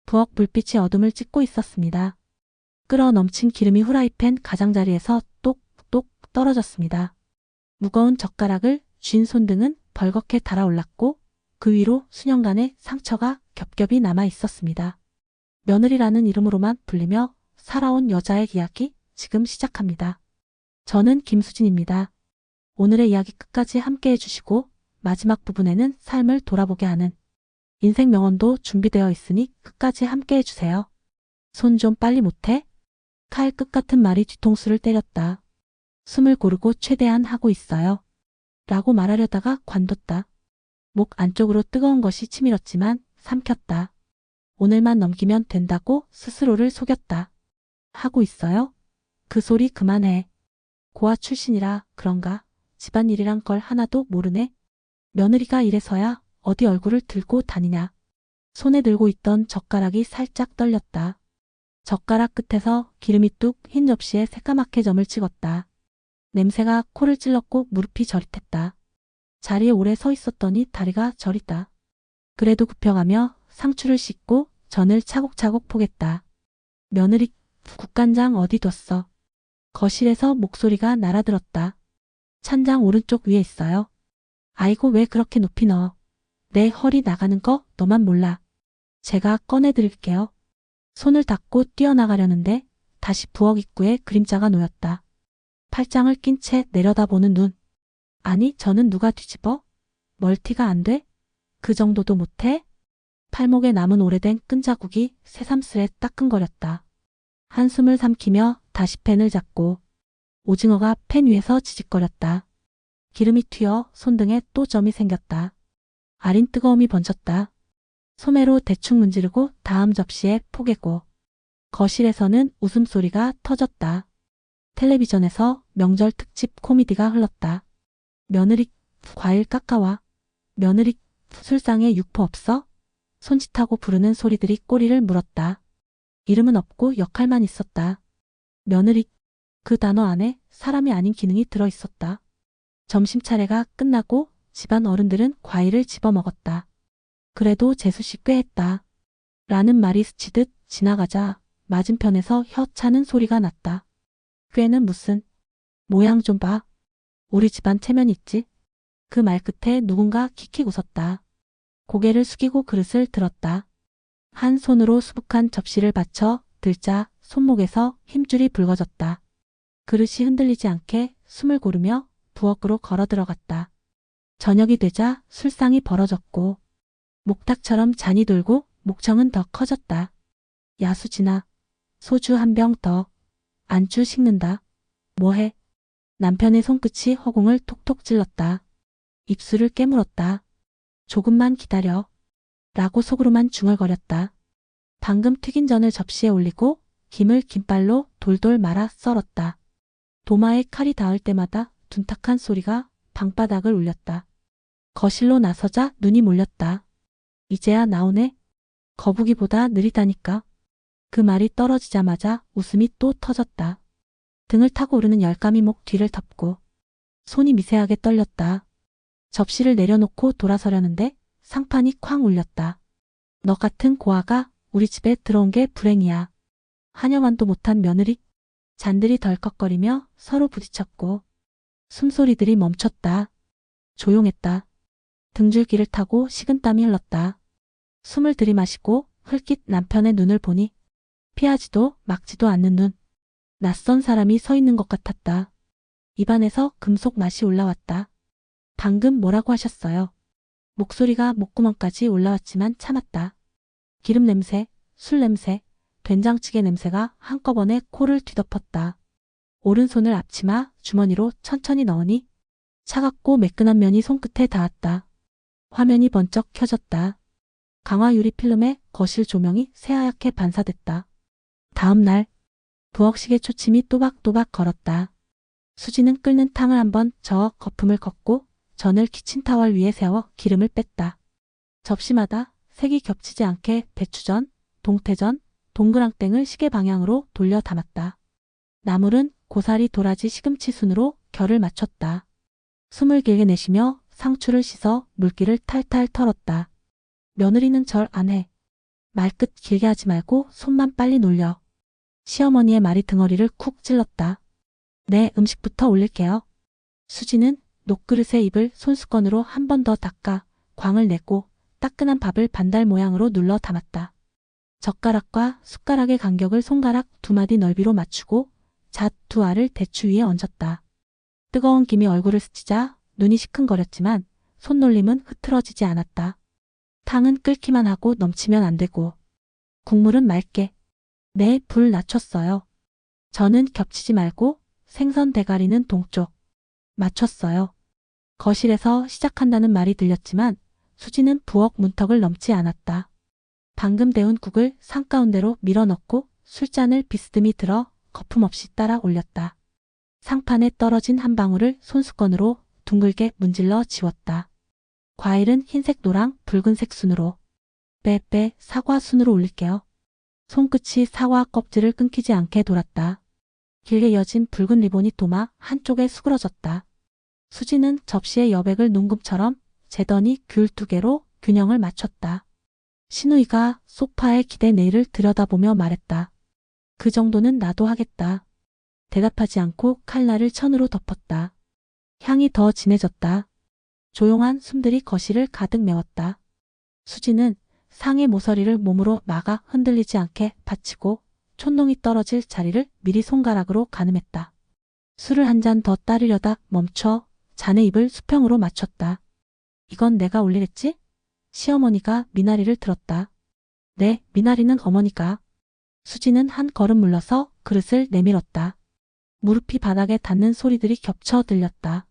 부엌 불빛이 어둠을 찢고 있었습니다. 끓어 넘친 기름이 후라이팬 가장자리에서 똑똑 떨어졌습니다. 무거운 젓가락을 쥔 손등은 벌겋게 달아올랐고 그 위로 수년간의 상처가 겹겹이 남아 있었습니다. 며느리라는 이름으로만 불리며 살아온 여자의 이야기 지금 시작합니다. 저는 김수진입니다. 오늘의 이야기 끝까지 함께 해주시고 마지막 부분에는 삶을 돌아보게 하는 인생 명언도 준비되어 있으니 끝까지 함께 해주세요. 손 좀 빨리 못해? 칼 끝 같은 말이 뒤통수를 때렸다. 숨을 고르고 최대한 하고 있어요. 라고 말하려다가 관뒀다. 목 안쪽으로 뜨거운 것이 치밀었지만 삼켰다. 오늘만 넘기면 된다고 스스로를 속였다. 하고 있어요? 그 소리 그만해. 고아 출신이라 그런가? 집안일이란 걸 하나도 모르네. 며느리가 이래서야 어디 얼굴을 들고 다니냐. 손에 들고 있던 젓가락이 살짝 떨렸다. 젓가락 끝에서 기름이 뚝 흰 접시에 새까맣게 점을 찍었다. 냄새가 코를 찔렀고 무릎이 저릿했다. 자리에 오래 서 있었더니 다리가 저리다. 그래도 굽혀가며 상추를 씻고 전을 차곡차곡 포겠다. 며느리, 국간장 어디 뒀어? 거실에서 목소리가 날아들었다. 찬장 오른쪽 위에 있어요. 아이고 왜 그렇게 높이 넣어? 내 허리 나가는 거 너만 몰라. 제가 꺼내드릴게요. 손을 닫고 뛰어나가려는데 다시 부엌 입구에 그림자가 놓였다. 팔짱을 낀 채 내려다보는 눈. 아니 저는 누가 뒤집어? 멀티가 안 돼? 그 정도도 못해? 팔목에 남은 오래된 끈자국이 새삼스레 따끔거렸다. 한숨을 삼키며 다시 펜을 잡고 오징어가 펜 위에서 지직거렸다. 기름이 튀어 손등에 또 점이 생겼다. 아린 뜨거움이 번졌다. 소매로 대충 문지르고 다음 접시에 포개고 거실에서는 웃음소리가 터졌다. 텔레비전에서 명절 특집 코미디가 흘렀다. 며느리, 과일 깎아와. 며느리, 술상에 육포 없어? 손짓하고 부르는 소리들이 꼬리를 물었다. 이름은 없고 역할만 있었다. 며느리, 그 단어 안에 사람이 아닌 기능이 들어있었다. 점심 차례가 끝나고 집안 어른들은 과일을 집어먹었다. 그래도 재수씨 꽤 했다. 라는 말이 스치듯 지나가자 맞은편에서 혀 차는 소리가 났다. 꽤는 무슨. 모양 좀 봐. 우리 집안 체면 있지? 그 말 끝에 누군가 킥킥 웃었다. 고개를 숙이고 그릇을 들었다. 한 손으로 수북한 접시를 받쳐 들자 손목에서 힘줄이 붉어졌다. 그릇이 흔들리지 않게 숨을 고르며 부엌으로 걸어 들어갔다. 저녁이 되자 술상이 벌어졌고 목탁처럼 잔이 돌고 목청은 더 커졌다. 야수진아, 소주 한 병 더. 안주 식는다. 뭐해? 남편의 손끝이 허공을 톡톡 찔렀다. 입술을 깨물었다. 조금만 기다려. 라고 속으로만 중얼거렸다. 방금 튀긴 전을 접시에 올리고 김을 김발로 돌돌 말아 썰었다. 도마에 칼이 닿을 때마다 둔탁한 소리가 방바닥을 울렸다. 거실로 나서자 눈이 몰렸다. 이제야 나오네. 거북이보다 느리다니까. 그 말이 떨어지자마자 웃음이 또 터졌다. 등을 타고 오르는 열감이 목 뒤를 덮고 손이 미세하게 떨렸다. 접시를 내려놓고 돌아서려는데 상판이 쾅 울렸다. 너 같은 고아가 우리 집에 들어온 게 불행이야. 한여만도 못한 며느리. 잔들이 덜컥거리며 서로 부딪혔고 숨소리들이 멈췄다. 조용했다. 등줄기를 타고 식은땀이 흘렀다. 숨을 들이마시고 흘낏 남편의 눈을 보니 피하지도 막지도 않는 눈. 낯선 사람이 서 있는 것 같았다. 입안에서 금속 맛이 올라왔다. 방금 뭐라고 하셨어요? 목소리가 목구멍까지 올라왔지만 참았다. 기름 냄새, 술 냄새, 된장찌개 냄새가 한꺼번에 코를 뒤덮었다. 오른손을 앞치마 주머니로 천천히 넣으니 차갑고 매끈한 면이 손끝에 닿았다. 화면이 번쩍 켜졌다. 강화 유리 필름에 거실 조명이 새하얗게 반사됐다. 다음 날 부엌식의 초침이 또박또박 걸었다. 수지는 끓는 탕을 한번 저어 거품을 걷고 전을 키친타월 위에 세워 기름을 뺐다. 접시마다 색이 겹치지 않게 배추전, 동태전, 동그랑땡을 시계 방향으로 돌려 담았다. 나물은 고사리, 도라지, 시금치 순으로 결을 맞췄다. 숨을 길게 내쉬며 상추를 씻어 물기를 탈탈 털었다. 며느리는 절 안 해. 말끝 길게 하지 말고 손만 빨리 놀려. 시어머니의 말이 등어리를 쿡 찔렀다. 네, 음식부터 올릴게요. 수지는 녹그릇에 입을 손수건으로 한 번 더 닦아 광을 내고 따끈한 밥을 반달 모양으로 눌러 담았다. 젓가락과 숟가락의 간격을 손가락 2마디 넓이로 맞추고 잣 2알을 대추 위에 얹었다. 뜨거운 김이 얼굴을 스치자 눈이 시큰거렸지만 손놀림은 흐트러지지 않았다. 탕은 끓기만 하고 넘치면 안 되고 국물은 맑게. 네, 불 낮췄어요. 저는 겹치지 말고 생선 대가리는 동쪽. 맞췄어요. 거실에서 시작한다는 말이 들렸지만 수지는 부엌 문턱을 넘지 않았다. 방금 데운 국을 상 가운데로 밀어넣고 술잔을 비스듬히 들어 거품없이 따라 올렸다. 상판에 떨어진 한 방울을 손수건으로 둥글게 문질러 지웠다. 과일은 흰색, 노랑, 붉은색 순으로. 빼 사과 순으로 올릴게요. 손끝이 사과 껍질을 끊기지 않게 돌았다. 길게 이어진 붉은 리본이 도마 한쪽에 수그러졌다. 수지는 접시의 여백을 농금처럼 재더니 귤 2개로 균형을 맞췄다. 신우이가 소파에 기대 내일을 들여다보며 말했다. 그 정도는 나도 하겠다. 대답하지 않고 칼날을 천으로 덮었다. 향이 더 진해졌다. 조용한 숨들이 거실을 가득 메웠다. 수지는 상의 모서리를 몸으로 막아 흔들리지 않게 받치고 촛농이 떨어질 자리를 미리 손가락으로 가늠했다. 술을 한 잔 더 따르려다 멈춰 잔의 입을 수평으로 맞췄다. 이건 내가 올리랬지? 시어머니가 미나리를 들었다. 네, 미나리는 어머니가. 수지는 한 걸음 물러서 그릇을 내밀었다. 무릎이 바닥에 닿는 소리들이 겹쳐 들렸다.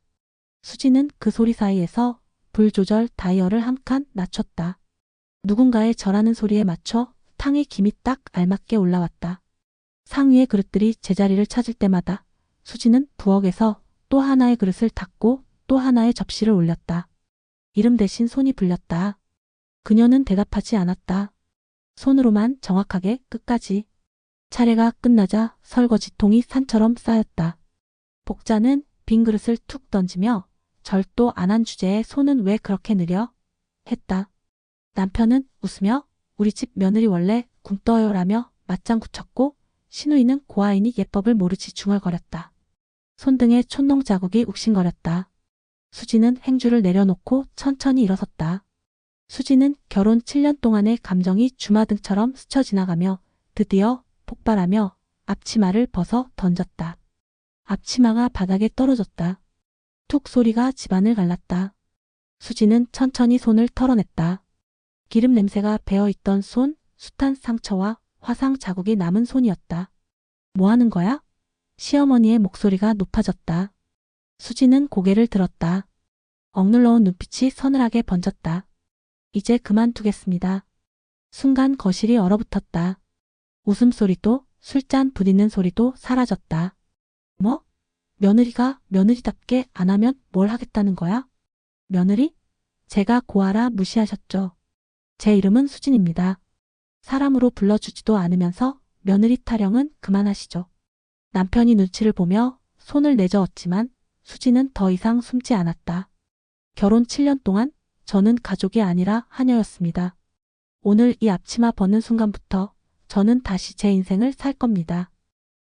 수지는 그 소리 사이에서 불 조절 다이얼을 한 칸 낮췄다. 누군가의 절하는 소리에 맞춰 탕의 김이 딱 알맞게 올라왔다. 상 위의 그릇들이 제자리를 찾을 때마다 수지는 부엌에서 또 하나의 그릇을 닫고 또 하나의 접시를 올렸다. 이름 대신 손이 불렸다. 그녀는 대답하지 않았다. 손으로만 정확하게 끝까지. 차례가 끝나자 설거지통이 산처럼 쌓였다. 복자는 빈 그릇을 툭 던지며 절도 안 한 주제에 손은 왜 그렇게 느려? 했다. 남편은 웃으며 우리 집 며느리 원래 굶떠요라며 맞장 굳혔고 신우이는 고아이니 예법을 모르지 중얼거렸다. 손등에 촛농 자국이 욱신거렸다. 수지는 행주를 내려놓고 천천히 일어섰다. 수지는 결혼 7년 동안의 감정이 주마등처럼 스쳐 지나가며 드디어 폭발하며 앞치마를 벗어 던졌다. 앞치마가 바닥에 떨어졌다. 툭 소리가 집안을 갈랐다. 수지는 천천히 손을 털어냈다. 기름 냄새가 배어있던 손, 숱한 상처와 화상 자국이 남은 손이었다. 뭐 하는 거야? 시어머니의 목소리가 높아졌다. 수지는 고개를 들었다. 억눌러온 눈빛이 서늘하게 번졌다. 이제 그만두겠습니다. 순간 거실이 얼어붙었다. 웃음소리도 술잔 부딪는 소리도 사라졌다. 뭐? 며느리가 며느리답게 안 하면 뭘 하겠다는 거야? 며느리? 제가 고아라 무시하셨죠. 제 이름은 수진입니다. 사람으로 불러주지도 않으면서 며느리 타령은 그만하시죠. 남편이 눈치를 보며 손을 내저었지만 수지는 더 이상 숨지 않았다. 결혼 7년 동안 저는 가족이 아니라 하녀였습니다. 오늘 이 앞치마 벗는 순간부터 저는 다시 제 인생을 살 겁니다.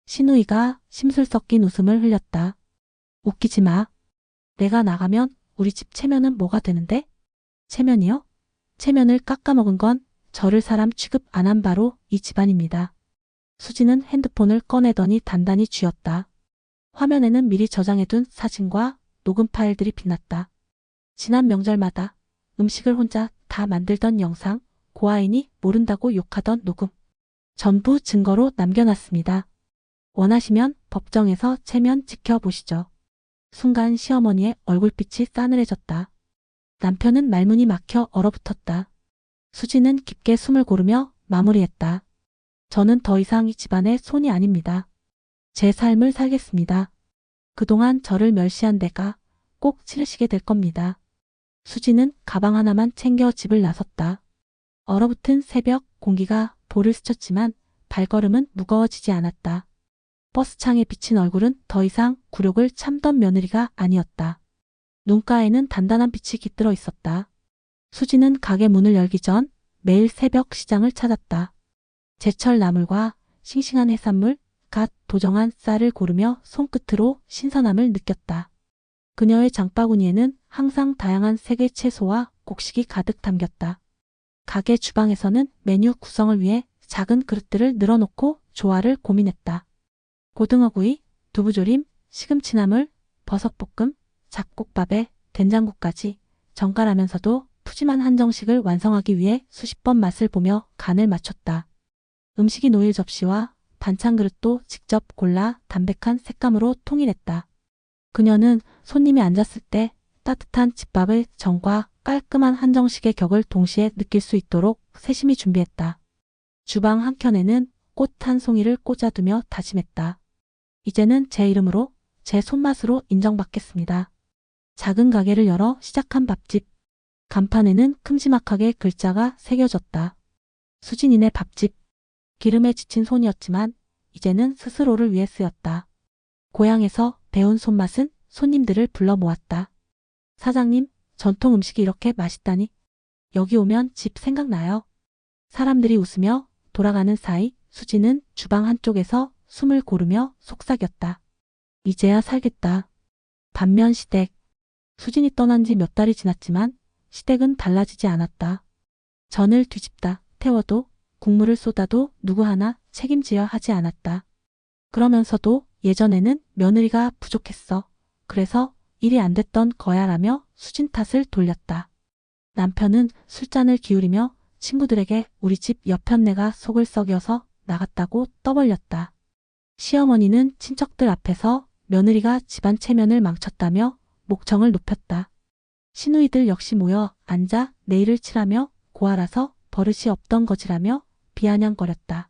신우이가 심술 섞인 웃음을 흘렸다. 웃기지 마. 내가 나가면 우리 집 체면은 뭐가 되는데? 체면이요? 체면을 깎아먹은 건 저를 사람 취급 안 한 바로 이 집안입니다. 수지는 핸드폰을 꺼내더니 단단히 쥐었다. 화면에는 미리 저장해둔 사진과 녹음 파일들이 빛났다. 지난 명절마다 음식을 혼자 다 만들던 영상, 고아인이 모른다고 욕하던 녹음. 전부 증거로 남겨놨습니다. 원하시면 법정에서 체면 지켜보시죠. 순간 시어머니의 얼굴빛이 싸늘해졌다. 남편은 말문이 막혀 얼어붙었다. 수지는 깊게 숨을 고르며 마무리했다. 저는 더 이상 이 집안의 손이 아닙니다. 제 삶을 살겠습니다. 그동안 저를 멸시한 데가 꼭 치르시게 될 겁니다. 수지는 가방 하나만 챙겨 집을 나섰다. 얼어붙은 새벽 공기가 볼을 스쳤지만 발걸음은 무거워지지 않았다. 버스창에 비친 얼굴은 더 이상 굴욕을 참던 며느리가 아니었다. 눈가에는 단단한 빛이 깃들어 있었다. 수지는 가게 문을 열기 전 매일 새벽 시장을 찾았다. 제철 나물과 싱싱한 해산물, 갓 도정한 쌀을 고르며 손끝으로 신선함을 느꼈다. 그녀의 장바구니에는 항상 다양한 색의 채소와 곡식이 가득 담겼다. 가게 주방에서는 메뉴 구성을 위해 작은 그릇들을 늘어놓고 조화를 고민했다. 고등어구이, 두부조림, 시금치나물, 버섯볶음, 잡곡밥에 된장국까지 정갈하면서도 푸짐한 한정식을 완성하기 위해 수십 번 맛을 보며 간을 맞췄다. 음식이 놓일 접시와 반찬 그릇도 직접 골라 담백한 색감으로 통일했다. 그녀는 손님이 앉았을 때 따뜻한 집밥의 정과 깔끔한 한정식의 격을 동시에 느낄 수 있도록 세심히 준비했다. 주방 한켠에는 꽃 한 송이를 꽂아두며 다짐했다. 이제는 제 이름으로, 제 손맛으로 인정받겠습니다. 작은 가게를 열어 시작한 밥집. 간판에는 큼지막하게 글자가 새겨졌다. 수진이네 밥집. 기름에 지친 손이었지만 이제는 스스로를 위해 쓰였다. 고향에서 배운 손맛은 손님들을 불러 모았다. 사장님, 전통 음식이 이렇게 맛있다니. 여기 오면 집 생각나요. 사람들이 웃으며 돌아가는 사이 수진은 주방 한쪽에서 숨을 고르며 속삭였다. 이제야 살겠다. 반면 시댁. 수진이 떠난 지 몇 달이 지났지만 시댁은 달라지지 않았다. 전을 뒤집다 태워도 국물을 쏟아도 누구 하나 책임지려 하지 않았다. 그러면서도 예전에는 며느리가 부족했어. 그래서 일이 안 됐던 거야라며 수진 탓을 돌렸다. 남편은 술잔을 기울이며 친구들에게 우리 집 여편네가 속을 썩여서 나갔다고 떠벌렸다. 시어머니는 친척들 앞에서 며느리가 집안 체면을 망쳤다며 목청을 높였다. 시누이들 역시 모여 앉아 내일을 칠하며 고아라서 버릇이 없던 거지라며 비아냥거렸다.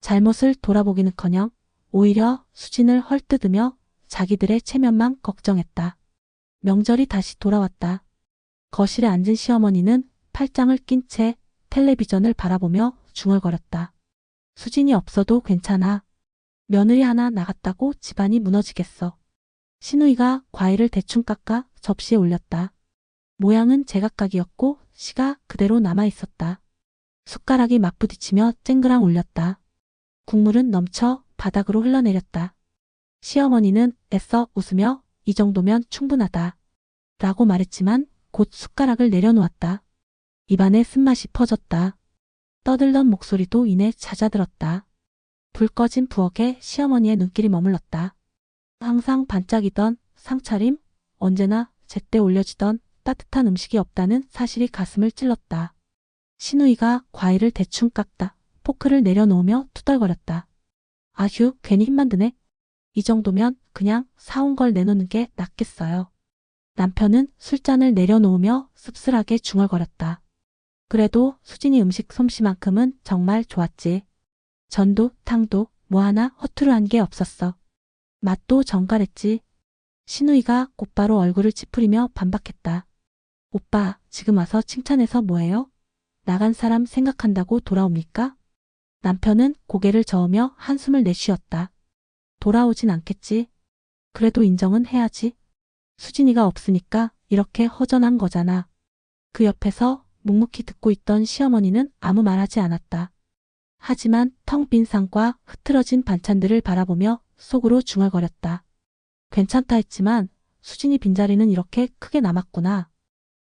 잘못을 돌아보기는커녕 오히려 수진을 헐뜯으며 자기들의 체면만 걱정했다. 명절이 다시 돌아왔다. 거실에 앉은 시어머니는 팔짱을 낀 채 텔레비전을 바라보며 중얼거렸다. 수진이 없어도 괜찮아. 며느리 하나 나갔다고 집안이 무너지겠어. 시누이가 과일을 대충 깎아 접시에 올렸다. 모양은 제각각이었고 씨가 그대로 남아있었다. 숟가락이 맞부딪히며 쨍그랑 울렸다. 국물은 넘쳐 바닥으로 흘러내렸다. 시어머니는 애써 웃으며 이 정도면 충분하다. 라고 말했지만 곧 숟가락을 내려놓았다. 입안에 쓴맛이 퍼졌다. 떠들던 목소리도 이내 잦아들었다. 불 꺼진 부엌에 시어머니의 눈길이 머물렀다. 항상 반짝이던 상차림, 언제나 제때 올려지던 따뜻한 음식이 없다는 사실이 가슴을 찔렀다. 시누이가 과일을 대충 깎다 포크를 내려놓으며 투덜거렸다. 아휴, 괜히 힘만 드네. 이 정도면 그냥 사온 걸 내놓는 게 낫겠어요. 남편은 술잔을 내려놓으며 씁쓸하게 중얼거렸다. 그래도 수진이 음식 솜씨만큼은 정말 좋았지. 전도 탕도 뭐 하나 허투루한 게 없었어. 맛도 정갈했지. 시누이가 곧바로 얼굴을 찌푸리며 반박했다. 오빠, 지금 와서 칭찬해서 뭐해요? 나간 사람 생각한다고 돌아옵니까? 남편은 고개를 저으며 한숨을 내쉬었다. 돌아오진 않겠지. 그래도 인정은 해야지. 수진이가 없으니까 이렇게 허전한 거잖아. 그 옆에서 묵묵히 듣고 있던 시어머니는 아무 말하지 않았다. 하지만 텅 빈 상과 흐트러진 반찬들을 바라보며 속으로 중얼거렸다. 괜찮다 했지만 수진이 빈자리는 이렇게 크게 남았구나.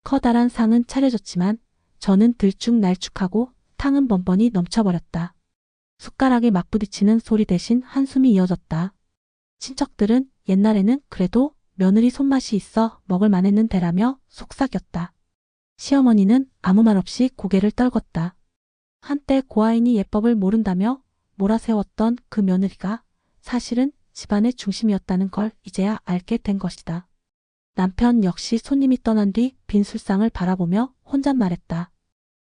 커다란 상은 차려졌지만 저는 들쭉날쭉하고 탕은 번번이 넘쳐버렸다. 숟가락이 맞부딪히는 소리 대신 한숨이 이어졌다. 친척들은 옛날에는 그래도 며느리 손맛이 있어 먹을 만했는데라며 속삭였다. 시어머니는 아무 말 없이 고개를 떨궜다. 한때 고아인이 예법을 모른다며 몰아세웠던 그 며느리가 사실은 집안의 중심이었다는 걸 이제야 알게 된 것이다. 남편 역시 손님이 떠난 뒤 빈 술상을 바라보며 혼잣말했다.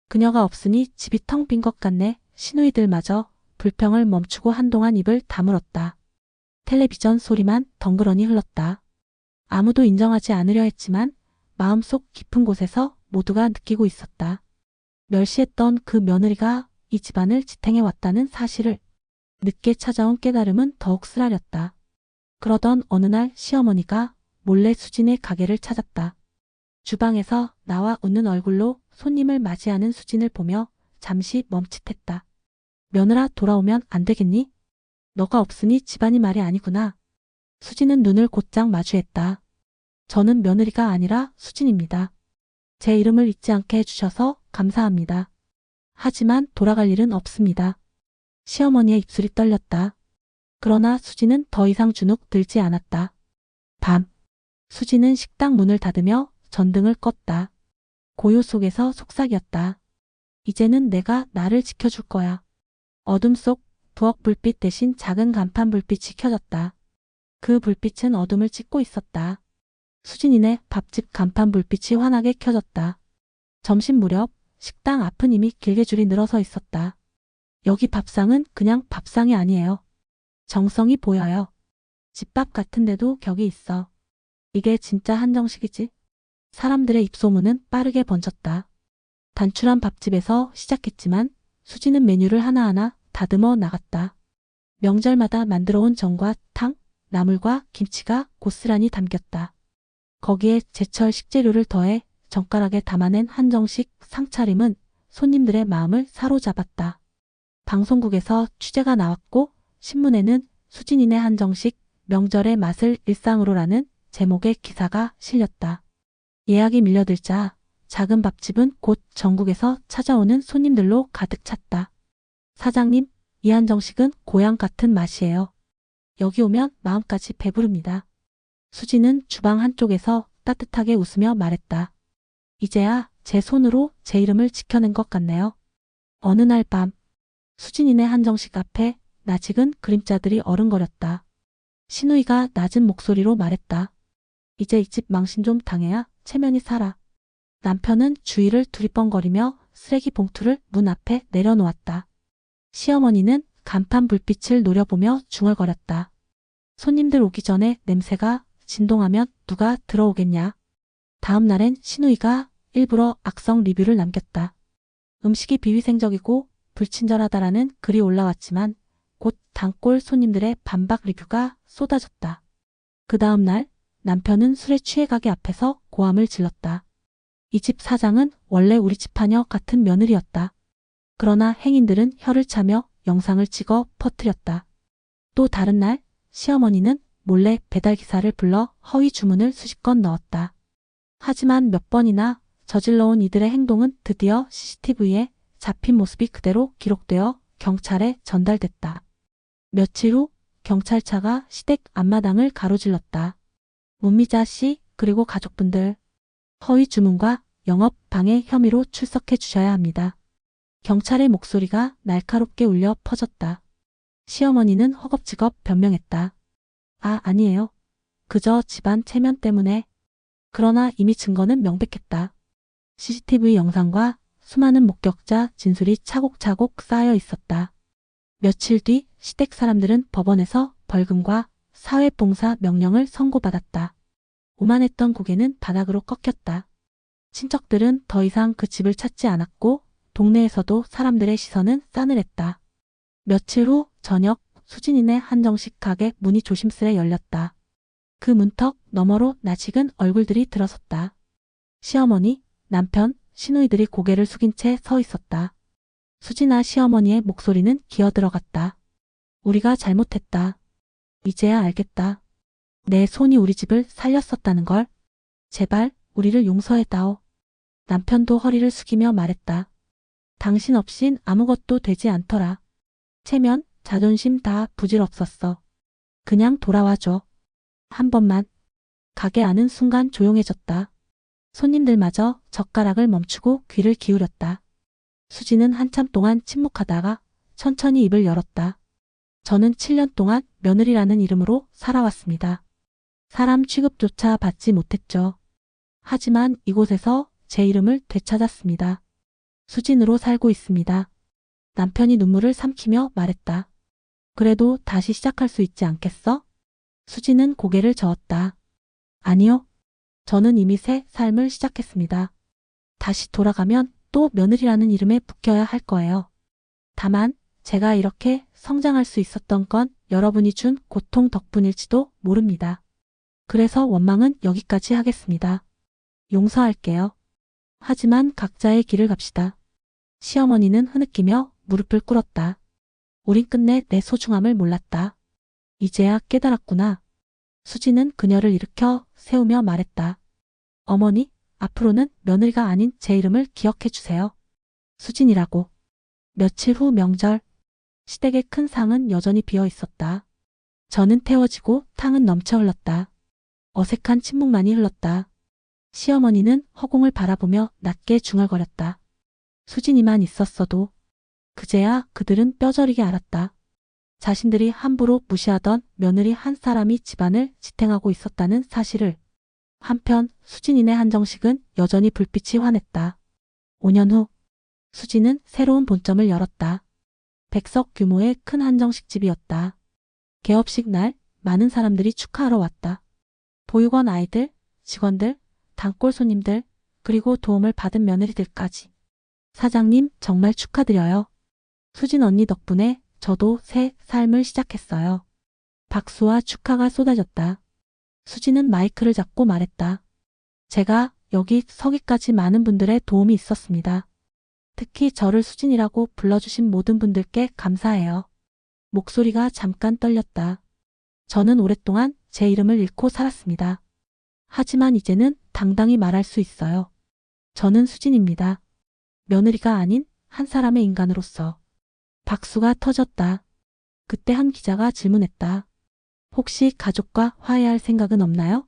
그녀가 없으니 집이 텅 빈 것 같네. 시누이들마저 불평을 멈추고 한동안 입을 다물었다. 텔레비전 소리만 덩그러니 흘렀다. 아무도 인정하지 않으려 했지만 마음속 깊은 곳에서 모두가 느끼고 있었다. 멸시했던 그 며느리가 이 집안을 지탱해 왔다는 사실을. 늦게 찾아온 깨달음은 더욱 쓰라렸다. 그러던 어느 날 시어머니가 몰래 수진의 가게를 찾았다. 주방에서 나와 웃는 얼굴로 손님을 맞이하는 수진을 보며 잠시 멈칫했다. 며느라 돌아오면 안 되겠니? 너가 없으니 집안이 말이 아니구나. 수진은 눈을 곧장 마주했다. 저는 며느리가 아니라 수진입니다. 제 이름을 잊지 않게 해주셔서 감사합니다. 하지만 돌아갈 일은 없습니다. 시어머니의 입술이 떨렸다. 그러나 수진은 더 이상 주눅 들지 않았다. 밤. 수진은 식당 문을 닫으며 전등을 껐다. 고요 속에서 속삭였다. 이제는 내가 나를 지켜줄 거야. 어둠 속 부엌 불빛 대신 작은 간판 불빛이 켜졌다. 그 불빛은 어둠을 찍고 있었다. 수진이네 밥집 간판 불빛이 환하게 켜졌다. 점심 무렵 식당 앞은 이미 길게 줄이 늘어서 있었다. 여기 밥상은 그냥 밥상이 아니에요. 정성이 보여요. 집밥 같은데도 격이 있어. 이게 진짜 한정식이지? 사람들의 입소문은 빠르게 번졌다. 단출한 밥집에서 시작했지만 수지는 메뉴를 하나하나 다듬어 나갔다. 명절마다 만들어온 전과 탕, 나물과 김치가 고스란히 담겼다. 거기에 제철 식재료를 더해 젓가락에 담아낸 한정식 상차림은 손님들의 마음을 사로잡았다. 방송국에서 취재가 나왔고 신문에는 수진이네 한정식 명절의 맛을 일상으로라는 제목의 기사가 실렸다. 예약이 밀려들자 작은 밥집은 곧 전국에서 찾아오는 손님들로 가득 찼다. 사장님, 이 한정식은 고향 같은 맛이에요. 여기 오면 마음까지 배부릅니다. 수지는 주방 한쪽에서 따뜻하게 웃으며 말했다. 이제야 제 손으로 제 이름을 지켜낸 것 같네요. 어느 날 밤, 수진이네 한정식 앞에 낯익은 그림자들이 어른거렸다. 신우이가 낮은 목소리로 말했다. 이제 이 집 망신 좀 당해야 체면이 살아. 남편은 주위를 두리번거리며 쓰레기 봉투를 문 앞에 내려놓았다. 시어머니는 간판 불빛을 노려보며 중얼거렸다. 손님들 오기 전에 냄새가 진동하면 누가 들어오겠냐. 다음 날엔 신우이가 일부러 악성 리뷰를 남겼다. 음식이 비위생적이고 불친절하다라는 글이 올라왔지만 곧 단골 손님들의 반박 리뷰가 쏟아졌다. 그 다음 날 남편은 술에 취해 가게 앞에서 고함을 질렀다. 이 집 사장은 원래 우리 집하녀 같은 며느리였다. 그러나 행인들은 혀를 차며 영상을 찍어 퍼뜨렸다. 또 다른 날 시어머니는 몰래 배달기사를 불러 허위 주문을 수십 건 넣었다. 하지만 몇 번이나 저질러온 이들의 행동은 드디어 CCTV에 잡힌 모습이 그대로 기록되어 경찰에 전달됐다. 며칠 후 경찰차가 시댁 앞마당을 가로질렀다. 문미자 씨 그리고 가족분들, 허위 주문과 영업 방해 혐의로 출석해 주셔야 합니다. 경찰의 목소리가 날카롭게 울려 퍼졌다. 시어머니는 허겁지겁 변명했다. 아니에요. 그저 집안 체면 때문에. 그러나 이미 증거는 명백했다. CCTV 영상과 수많은 목격자 진술이 차곡차곡 쌓여 있었다. 며칠 뒤 시댁 사람들은 법원에서 벌금과 사회봉사 명령을 선고받았다. 오만했던 고개는 바닥으로 꺾였다. 친척들은 더 이상 그 집을 찾지 않았고 동네에서도 사람들의 시선은 싸늘했다. 며칠 후 저녁 수진이네 한정식 가게 문이 조심스레 열렸다. 그 문턱 너머로 낯익은 얼굴들이 들어섰다. 시어머니, 남편, 시누이들이 고개를 숙인 채 서 있었다. 수진아 시어머니의 목소리는 기어들어갔다. 우리가 잘못했다. 이제야 알겠다. 내 손이 우리 집을 살렸었다는 걸. 제발 우리를 용서해다오. 남편도 허리를 숙이며 말했다. 당신 없인 아무것도 되지 않더라. 체면, 자존심 다 부질없었어. 그냥 돌아와줘. 한 번만. 가게 안은 순간 조용해졌다. 손님들마저 젓가락을 멈추고 귀를 기울였다. 수지는 한참 동안 침묵하다가 천천히 입을 열었다. 저는 7년 동안 며느리라는 이름으로 살아왔습니다. 사람 취급조차 받지 못했죠. 하지만 이곳에서 제 이름을 되찾았습니다. 수진으로 살고 있습니다. 남편이 눈물을 삼키며 말했다. 그래도 다시 시작할 수 있지 않겠어? 수진은 고개를 저었다. 아니요. 저는 이미 새 삶을 시작했습니다. 다시 돌아가면 또 며느리라는 이름에 묶여야 할 거예요. 다만 제가 이렇게 성장할 수 있었던 건 여러분이 준 고통 덕분일지도 모릅니다. 그래서 원망은 여기까지 하겠습니다. 용서할게요. 하지만 각자의 길을 갑시다. 시어머니는 흐느끼며 무릎을 꿇었다. 우린 끝내 내 소중함을 몰랐다. 이제야 깨달았구나. 수지는 그녀를 일으켜 세우며 말했다. 어머니, 앞으로는 며느리가 아닌 제 이름을 기억해 주세요. 수진이라고. 며칠 후 명절. 시댁의 큰 상은 여전히 비어 있었다. 전은 태워지고 탕은 넘쳐 흘렀다. 어색한 침묵만이 흘렀다. 시어머니는 허공을 바라보며 낮게 중얼거렸다. 수진이만 있었어도. 그제야 그들은 뼈저리게 알았다. 자신들이 함부로 무시하던 며느리 한 사람이 집안을 지탱하고 있었다는 사실을. 한편 수진이네 한정식은 여전히 불빛이 환했다. 5년 후 수진은 새로운 본점을 열었다. 100석 규모의 큰 한정식집이었다. 개업식 날 많은 사람들이 축하하러 왔다. 보육원 아이들, 직원들, 단골 손님들, 그리고 도움을 받은 며느리들까지. 사장님 정말 축하드려요. 수진 언니 덕분에 저도 새 삶을 시작했어요. 박수와 축하가 쏟아졌다. 수진은 마이크를 잡고 말했다. 제가 여기 서기까지 많은 분들의 도움이 있었습니다. 특히 저를 수진이라고 불러주신 모든 분들께 감사해요. 목소리가 잠깐 떨렸다. 저는 오랫동안 제 이름을 잃고 살았습니다. 하지만 이제는 당당히 말할 수 있어요. 저는 수진입니다. 며느리가 아닌 한 사람의 인간으로서. 박수가 터졌다. 그때 한 기자가 질문했다. 혹시 가족과 화해할 생각은 없나요?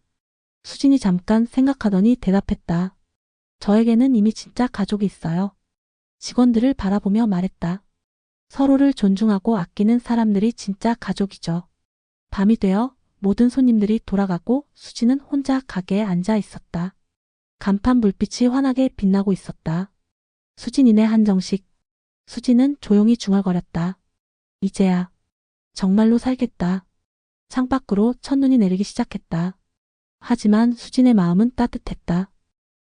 수진이 잠깐 생각하더니 대답했다. 저에게는 이미 진짜 가족이 있어요. 직원들을 바라보며 말했다. 서로를 존중하고 아끼는 사람들이 진짜 가족이죠. 밤이 되어 모든 손님들이 돌아가고 수진은 혼자 가게에 앉아 있었다. 간판 불빛이 환하게 빛나고 있었다. 수진이네 한정식. 수진은 조용히 중얼거렸다. 이제야 정말로 살겠다. 창밖으로 첫눈이 내리기 시작했다. 하지만 수진의 마음은 따뜻했다.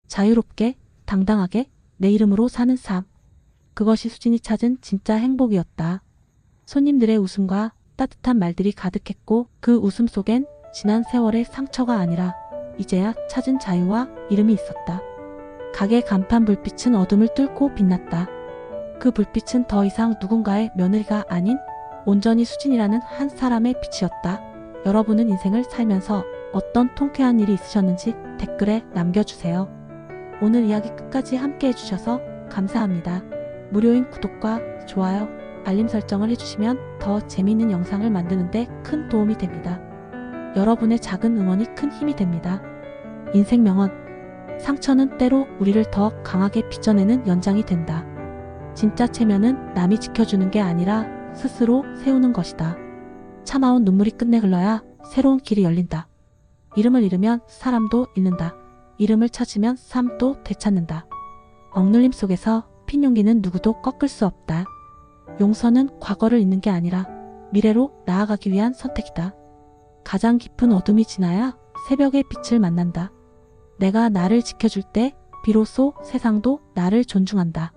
자유롭게, 당당하게 내 이름으로 사는 삶. 그것이 수진이 찾은 진짜 행복이었다. 손님들의 웃음과 따뜻한 말들이 가득했고 그 웃음 속엔 지난 세월의 상처가 아니라 이제야 찾은 자유와 이름이 있었다. 가게 간판 불빛은 어둠을 뚫고 빛났다. 그 불빛은 더 이상 누군가의 며느리가 아닌 온전히 수진이라는 한 사람의 빛이었다. 여러분은 인생을 살면서 어떤 통쾌한 일이 있으셨는지 댓글에 남겨주세요. 오늘 이야기 끝까지 함께 해주셔서 감사합니다. 무료인 구독과 좋아요, 알림 설정을 해주시면 더 재미있는 영상을 만드는데 큰 도움이 됩니다. 여러분의 작은 응원이 큰 힘이 됩니다. 인생 명언. 상처는 때로 우리를 더 강하게 빚어내는 연장이 된다. 진짜 체면은 남이 지켜주는 게 아니라 스스로 세우는 것이다. 참아온 눈물이 끝내 흘러야 새로운 길이 열린다. 이름을 잃으면 사람도 잃는다. 이름을 찾으면 삶도 되찾는다. 억눌림 속에서 핀 용기는 누구도 꺾을 수 없다. 용서는 과거를 잊는 게 아니라 미래로 나아가기 위한 선택이다. 가장 깊은 어둠이 지나야 새벽의 빛을 만난다. 내가 나를 지켜줄 때 비로소 세상도 나를 존중한다.